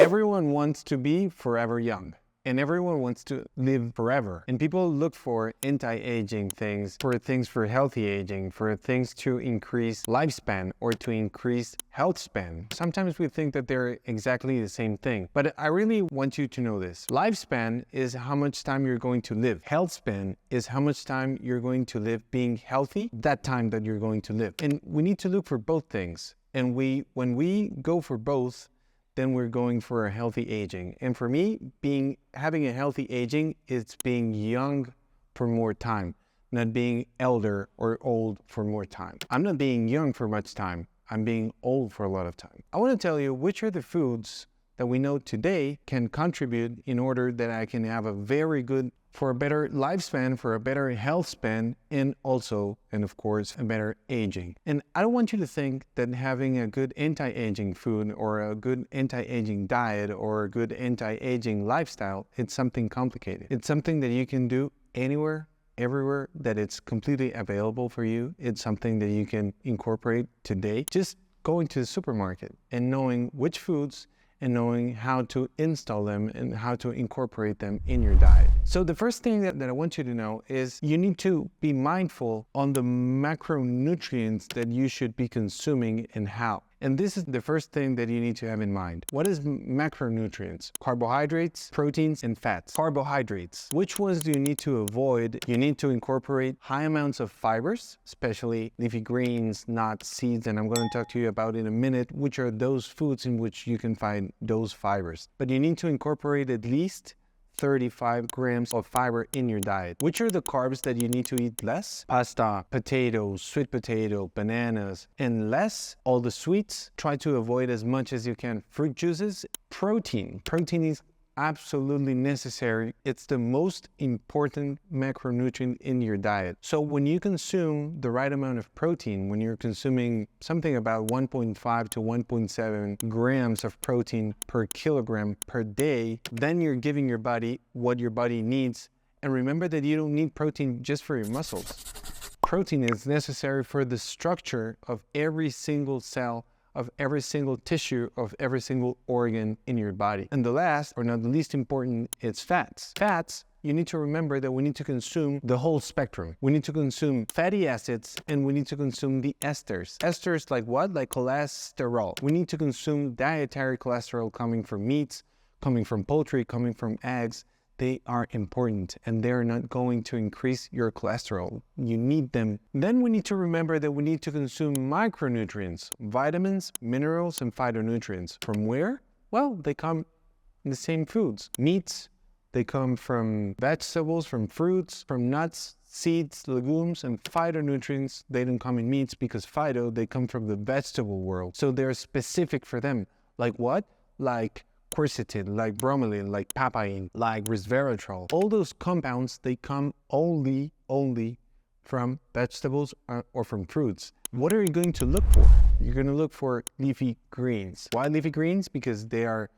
Everyone wants to be forever young. And everyone wants to live forever. And people look for anti-aging things, for healthy aging, for things to increase lifespan or to increase health span. Sometimes we think that they're exactly the same thing. But I really want you to know this. Lifespan is how much time you're going to live. Health span is how much time you're going to live being healthy, that time that you're going to live. And we need to look for both things. And when we go for both, then we're going for a healthy aging. And for me, having a healthy aging is being young for more time, not being elder or old for more time. I'm not being young for much time. I'm being old for a lot of time. I want to tell you which are the foods that we know today can contribute in order that I can have for a better lifespan, for a better health span, and of course, a better aging. And I don't want you to think that having a good anti-aging food or a good anti-aging diet or a good anti-aging lifestyle, it's something complicated. It's something that you can do anywhere, everywhere, that it's completely available for you. It's something that you can incorporate today. Just going to the supermarket and knowing which foods and knowing how to install them and how to incorporate them in your diet. So the first thing that I want you to know is you need to be mindful on the macronutrients that you should be consuming and how. And this is the first thing that you need to have in mind. What is macronutrients? Carbohydrates, proteins, and fats. Carbohydrates. Which ones do you need to avoid? You need to incorporate high amounts of fibers, especially leafy greens, nuts, seeds, and I'm going to talk to you about in a minute, which are those foods in which you can find those fibers. But you need to incorporate at least 35 grams of fiber in your diet. Which are the carbs that you need to eat less? Pasta, potatoes, sweet potato, bananas, and less all the sweets. Try to avoid as much as you can fruit juices. Protein. Protein is absolutely necessary. It's the most important macronutrient in your diet. So when you consume the right amount of protein, when you're consuming something about 1.5 to 1.7 grams of protein per kilogram per day, then you're giving your body what your body needs. And remember that you don't need protein just for your muscles. Protein is necessary for the structure of every single cell, of every single tissue, of every single organ in your body. And the last, or not the least important, is fats. Fats, you need to remember that we need to consume the whole spectrum. We need to consume fatty acids and we need to consume the esters. Esters like what? Like cholesterol. We need to consume dietary cholesterol coming from meats, coming from poultry, coming from eggs. They are important and they're not going to increase your cholesterol. You need them. Then we need to remember that we need to consume micronutrients, vitamins, minerals, and phytonutrients. From where? Well, they come in the same foods. Meats, they come from vegetables, from fruits, from nuts, seeds, legumes, and phytonutrients. They don't come in meats because they come from the vegetable world. So they're specific for them. Like what? Like quercetin, like bromelain, like papain, like resveratrol. All those compounds, they come only from vegetables or from fruits. What are you going to look for? You're going to look for leafy greens. Why leafy greens? Because they are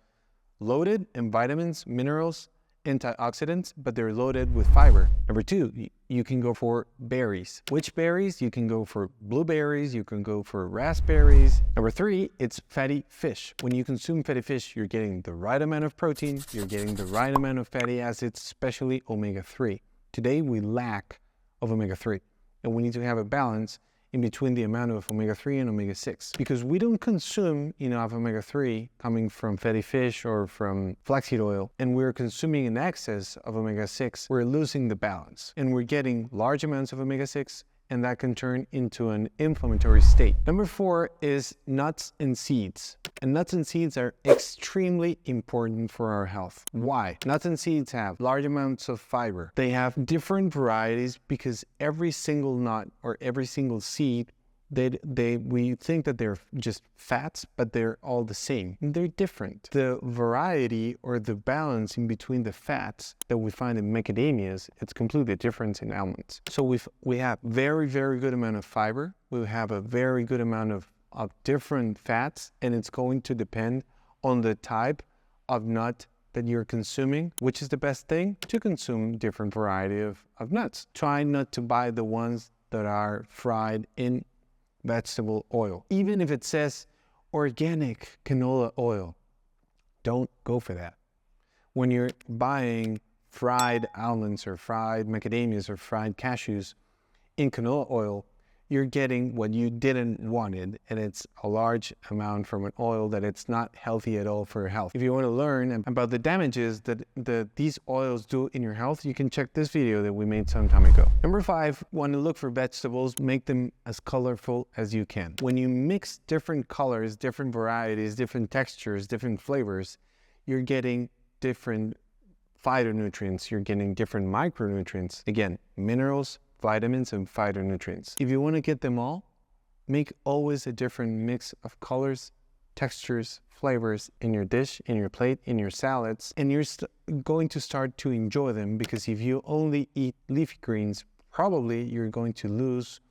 loaded in vitamins, minerals, antioxidants, but they're loaded with fiber. Number two, you can go for berries. Which berries? You can go for blueberries, you can go for raspberries. Number three, it's fatty fish. When you consume fatty fish, you're getting the right amount of protein, you're getting the right amount of fatty acids, especially omega-3. Today, we lack of omega-3, and we need to have a balance in between the amount of omega-3 and omega-6. Because we don't consume enough omega-3 coming from fatty fish or from flaxseed oil, and we're consuming an excess of omega-6, we're losing the balance. And we're getting large amounts of omega-6, and that can turn into an inflammatory state. Number four is nuts and seeds. And nuts and seeds are extremely important for our health. Why? Nuts and seeds have large amounts of fiber. They have different varieties because every single nut or every single seed, we think that they're just fats, but they're all the same. They're different. The variety or the balance in between the fats that we find in macadamias, it's completely different in almonds. So we have very, very good amount of fiber. We have a very good amount of different fats, and it's going to depend on the type of nut that you're consuming. Which is the best thing? To consume different variety of nuts. Try not to buy the ones that are fried in vegetable oil. Even if it says organic canola oil, Don't go for that. When you're buying fried almonds or fried macadamias or fried cashews in canola oil, you're getting what you didn't wanted, and it's a large amount from an oil that it's not healthy at all for your health. If you want to learn about the damages that these oils do in your health, you can check this video that we made some time ago. Number 5, when you look for vegetables, make them as colorful as you can. When you mix different colors, different varieties, different textures, different flavors, you're getting different phytonutrients, you're getting different micronutrients. Again, minerals, vitamins, and phytonutrients. If you want to get them all, make always a different mix of colors, textures, flavors in your dish, in your plate, in your salads, and you're going to start to enjoy them, because if you only eat leafy greens, probably you're going to lose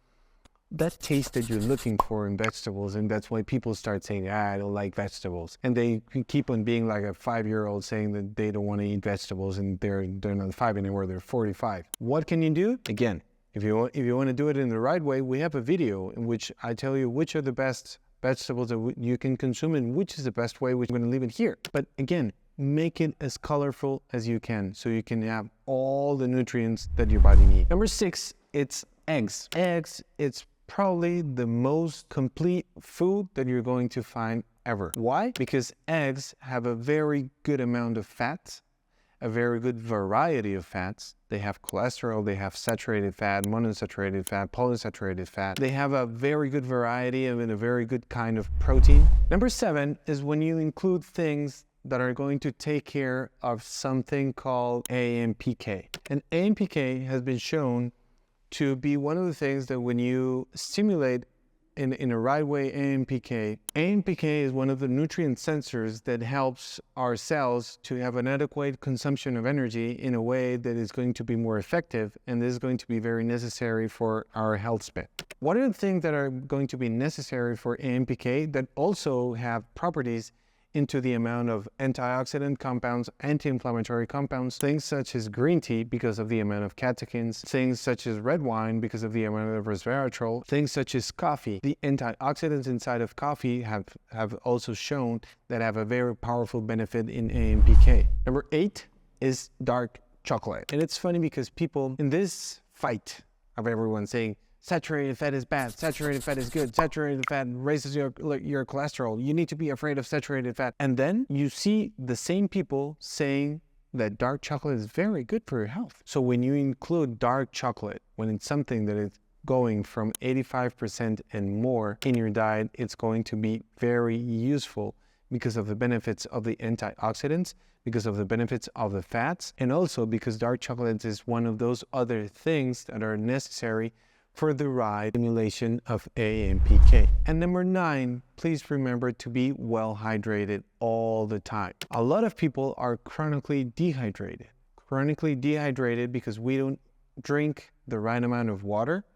that taste that you're looking for in vegetables. And that's why people start saying, I don't like vegetables. And they keep on being like a 5-year-old saying that they don't want to eat vegetables, and they're not 5 anymore, they're 45. What can you do? Again, if you want to do it in the right way, we have a video in which I tell you which are the best vegetables that you can consume and which is the best way. We're going to leave it here. But again, make it as colorful as you can so you can have all the nutrients that your body needs. Number 6, it's eggs. Eggs, it's probably the most complete food that you're going to find ever. Why? Because eggs have a very good amount of fats, a very good variety of fats. They have cholesterol, they have saturated fat, monounsaturated fat, polyunsaturated fat. They have a very good variety and a very good kind of protein. Number 7 is when you include things that are going to take care of something called ampk. And ampk has been shown to be one of the things that when you stimulate in a right way AMPK is one of the nutrient sensors that helps our cells to have an adequate consumption of energy in a way that is going to be more effective, and this is going to be very necessary for our health span. One of the things that are going to be necessary for AMPK that also have properties into the amount of antioxidant compounds, anti-inflammatory compounds, things such as green tea because of the amount of catechins, things such as red wine because of the amount of resveratrol, things such as coffee. The antioxidants inside of coffee have also shown that have a very powerful benefit in AMPK. Number 8 is dark chocolate. And it's funny because people in this fight of everyone saying, saturated fat is bad, saturated fat is good, saturated fat raises your cholesterol, you need to be afraid of saturated fat. And then you see the same people saying that dark chocolate is very good for your health. So when you include dark chocolate, when it's something that is going from 85% and more in your diet, it's going to be very useful because of the benefits of the antioxidants, because of the benefits of the fats, and also because dark chocolate is one of those other things that are necessary for the right stimulation of AMPK. And number 9, please remember to be well hydrated all the time. A lot of people are chronically dehydrated because we don't drink the right amount of water,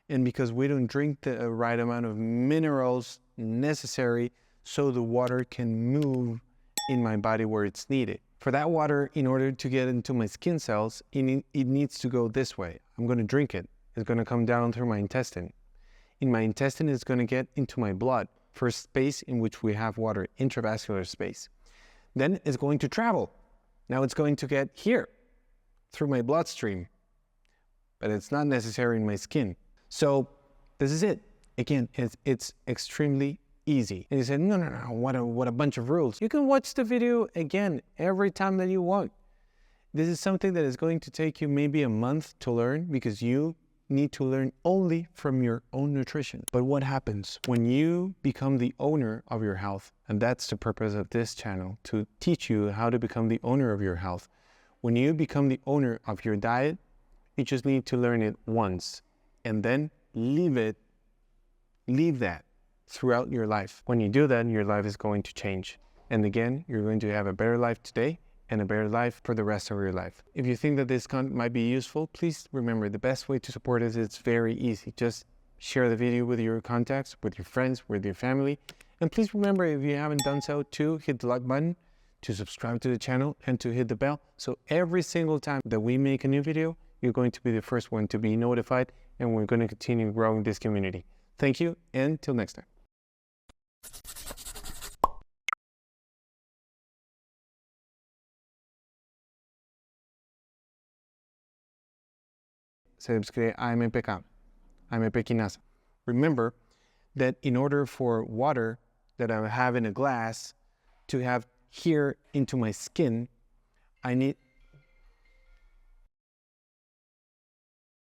and because we don't drink the right amount of minerals necessary so the water can move in my body where it's needed. For that water, in order to get into my skin cells, it needs to go this way. I'm going to drink it. It's going to come down through my intestine. In my intestine, it's going to get into my blood for space in which we have water, intravascular space. Then it's going to travel. Now it's going to get here through my bloodstream, but it's not necessary in my skin. So this is it. Again, it's extremely easy. And you say, no, what a bunch of rules. You can watch the video again every time that you want. This is something that is going to take you maybe a month to learn, because you need to learn only from your own nutrition. But what happens when you become the owner of your health? And that's the purpose of this channel, to teach you how to become the owner of your health. When you become the owner of your diet, you just need to learn it once and then leave that throughout your life. When you do that, your life is going to change. And again, you're going to have a better life today and a better life for the rest of your life. If you think that this content might be useful, please remember the best way to support us, it's very easy. Just share the video with your contacts, with your friends, with your family. And please remember, if you haven't done so, to hit the like button, to subscribe to the channel, and to hit the bell. So every single time that we make a new video, you're going to be the first one to be notified, and we're going to continue growing this community. Thank you, and till next time. se describe ampk, ampk quinasa. Remember that in order for water that I have in a glass to have here into my skin, I need